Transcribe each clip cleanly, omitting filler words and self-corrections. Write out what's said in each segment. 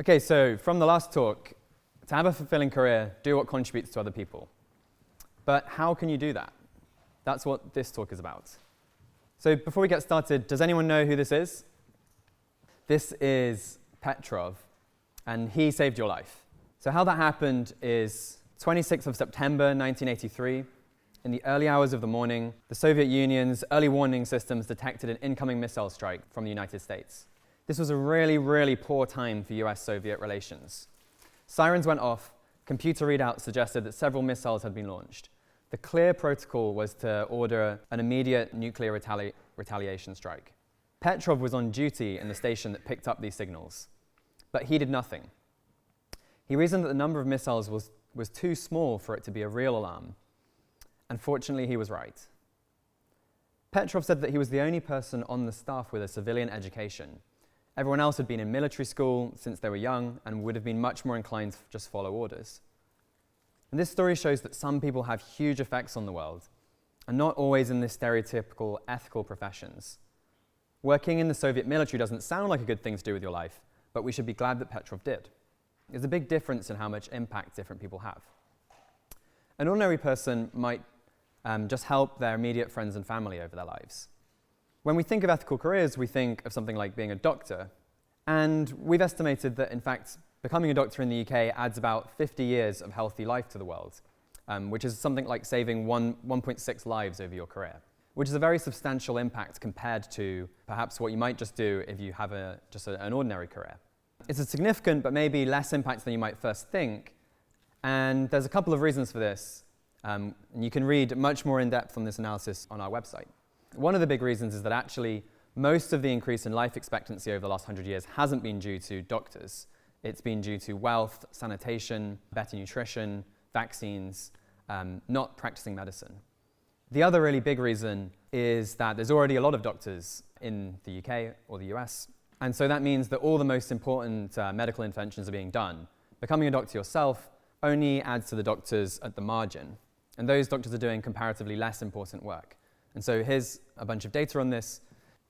Okay, so from the last talk, to have a fulfilling career, do what contributes to other people. But how can you do that? That's what this talk is about. So before we get started, does anyone know who this is? This is Petrov, and he saved your life. So how that happened is 26th of September 1983. In the early hours of the morning, the Soviet Union's early warning systems detected an incoming missile strike from the United States. This was a really, really poor time for US-Soviet relations. Sirens went off, computer readouts suggested that several missiles had been launched. The clear protocol was to order an immediate nuclear retaliation strike. Petrov was on duty in the station that picked up these signals, but he did nothing. He reasoned that the number of missiles was too small for it to be a real alarm. Unfortunately, he was right. Petrov said that he was the only person on the staff with a civilian education. Everyone else had been in military school since they were young and would have been much more inclined to just follow orders. And this story shows that some people have huge effects on the world, and not always in the stereotypical ethical professions. Working in the Soviet military doesn't sound like a good thing to do with your life, but we should be glad that Petrov did. There's a big difference in how much impact different people have. An ordinary person might just help their immediate friends and family over their lives. When we think of ethical careers, we think of something like being a doctor. And we've estimated that, in fact, becoming a doctor in the UK adds about 50 years of healthy life to the world, which is something like saving 1.6 lives over your career, which is a very substantial impact compared to perhaps what you might just do if you have an ordinary career. It's a significant but maybe less impact than you might first think. And there's a couple of reasons for this. And you can read much more in depth on this analysis on our website. One of the big reasons is that actually most of the increase in life expectancy over the last 100 years hasn't been due to doctors. It's been due to wealth, sanitation, better nutrition, vaccines, not practicing medicine. The other really big reason is that there's already a lot of doctors in the UK or the US, and so that means that all the most important medical interventions are being done. Becoming a doctor yourself only adds to the doctors at the margin, and those doctors are doing comparatively less important work. And so here's a bunch of data on this.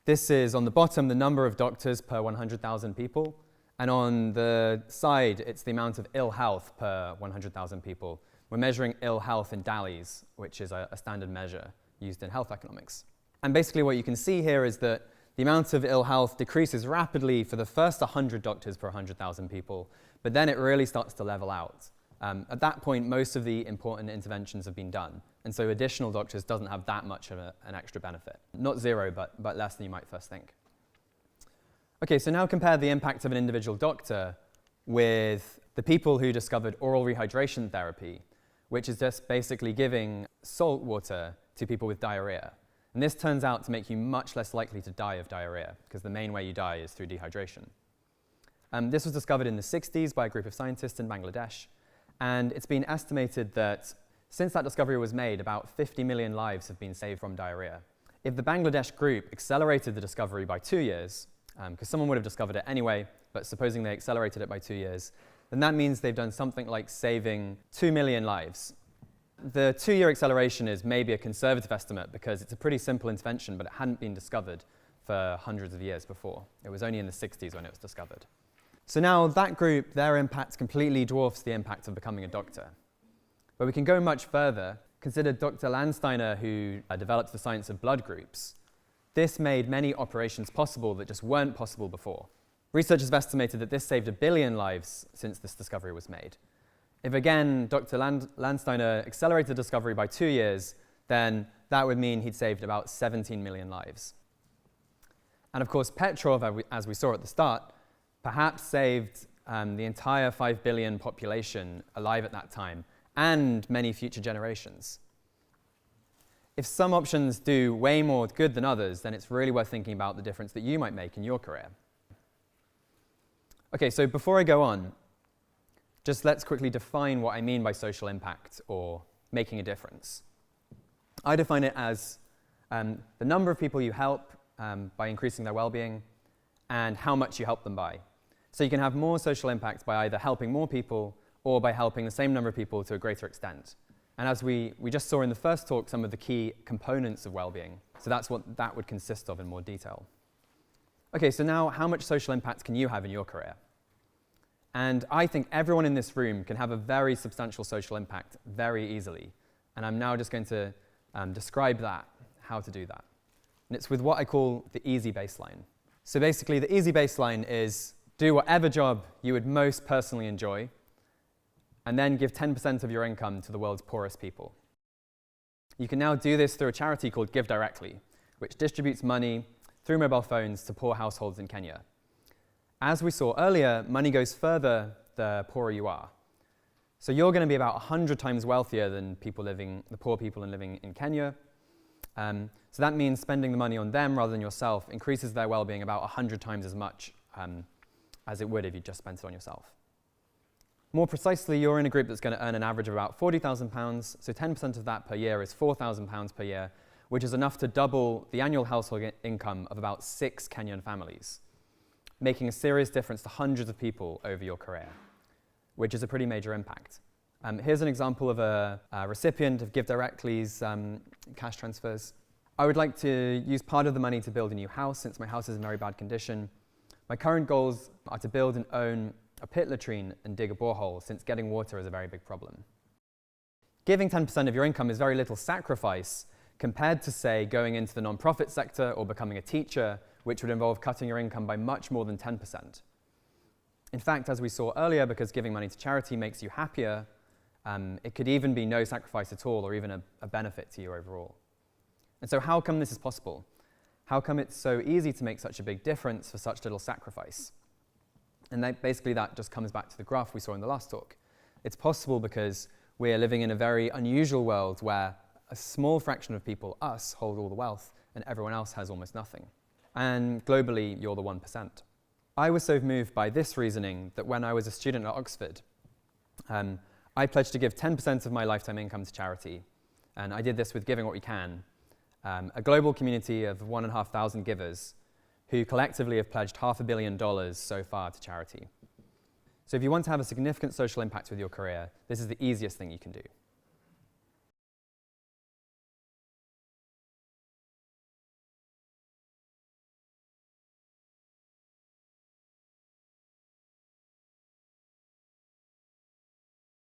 This is, on the bottom, the number of doctors per 100,000 people. And on the side, it's the amount of ill health per 100,000 people. We're measuring ill health in DALYs, which is a standard measure used in health economics. And basically what you can see here is that the amount of ill health decreases rapidly for the first 100 doctors per 100,000 people, but then it really starts to level out. At that point, most of the important interventions have been done. And so additional doctors doesn't have that much of an extra benefit. Not zero, but less than you might first think. Okay, so now compare the impact of an individual doctor with the people who discovered oral rehydration therapy, which is just basically giving salt water to people with diarrhea. And this turns out to make you much less likely to die of diarrhea, because the main way you die is through dehydration. This was discovered in the 60s by a group of scientists in Bangladesh. And it's been estimated that since that discovery was made, about 50 million lives have been saved from diarrhea. If the Bangladesh group accelerated the discovery by 2 years, because someone would have discovered it anyway, but supposing they accelerated it by 2 years, then that means they've done something like saving 2 million lives. The 2-year acceleration is maybe a conservative estimate because it's a pretty simple intervention, but it hadn't been discovered for hundreds of years before. It was only in the 60s when it was discovered. So now that group, their impact completely dwarfs the impact of becoming a doctor. But we can go much further. Consider Dr. Landsteiner, who developed the science of blood groups. This made many operations possible that just weren't possible before. Researchers have estimated that this saved 1 billion lives since this discovery was made. If again, Dr. Landsteiner accelerated the discovery by 2 years, then that would mean he'd saved about 17 million lives. And of course, Petrov, as we saw at the start, perhaps saved the entire 5 billion population alive at that time, and many future generations. If some options do way more good than others, then it's really worth thinking about the difference that you might make in your career. Okay, so before I go on, just let's quickly define what I mean by social impact or making a difference. I define it as the number of people you help by increasing their well-being and how much you help them by. So you can have more social impact by either helping more people or by helping the same number of people to a greater extent. And as we just saw in the first talk, some of the key components of well-being. So that's what that would consist of in more detail. Okay, so now how much social impact can you have in your career? And I think everyone in this room can have a very substantial social impact very easily. And I'm now just going to describe that, how to do that. And it's with what I call the easy baseline. So basically, the easy baseline is do whatever job you would most personally enjoy, and then give 10% of your income to the world's poorest people. You can now do this through a charity called Give Directly, which distributes money through mobile phones to poor households in Kenya. As we saw earlier, money goes further the poorer you are. So you're going to be about 100 times wealthier than the poor people living in Kenya. So that means spending the money on them rather than yourself increases their well-being about 100 times as much as it would if you just spent it on yourself. More precisely, you're in a group that's going to earn an average of about £40,000, so 10% of that per year is £4,000 per year, which is enough to double the annual household income of about 6 Kenyan families, making a serious difference to hundreds of people over your career, which is a pretty major impact. Here's an example of a recipient of Give Directly's cash transfers. I would like to use part of the money to build a new house since my house is in very bad condition. My current goals are to build and own a pit latrine and dig a borehole since getting water is a very big problem. Giving 10% of your income is very little sacrifice compared to, say, going into the non-profit sector or becoming a teacher, which would involve cutting your income by much more than 10%. In fact, as we saw earlier, because giving money to charity makes you happier, it could even be no sacrifice at all or even a benefit to you overall. And so how come this is possible? How come it's so easy to make such a big difference for such little sacrifice? And basically that just comes back to the graph we saw in the last talk. It's possible because we are living in a very unusual world where a small fraction of people, us, hold all the wealth and everyone else has almost nothing. And globally, you're the 1%. I was so moved by this reasoning that when I was a student at Oxford, I pledged to give 10% of my lifetime income to charity. And I did this with Giving What We Can, a global community of 1,500 givers who collectively have pledged $500 million so far to charity. So if you want to have a significant social impact with your career, this is the easiest thing you can do.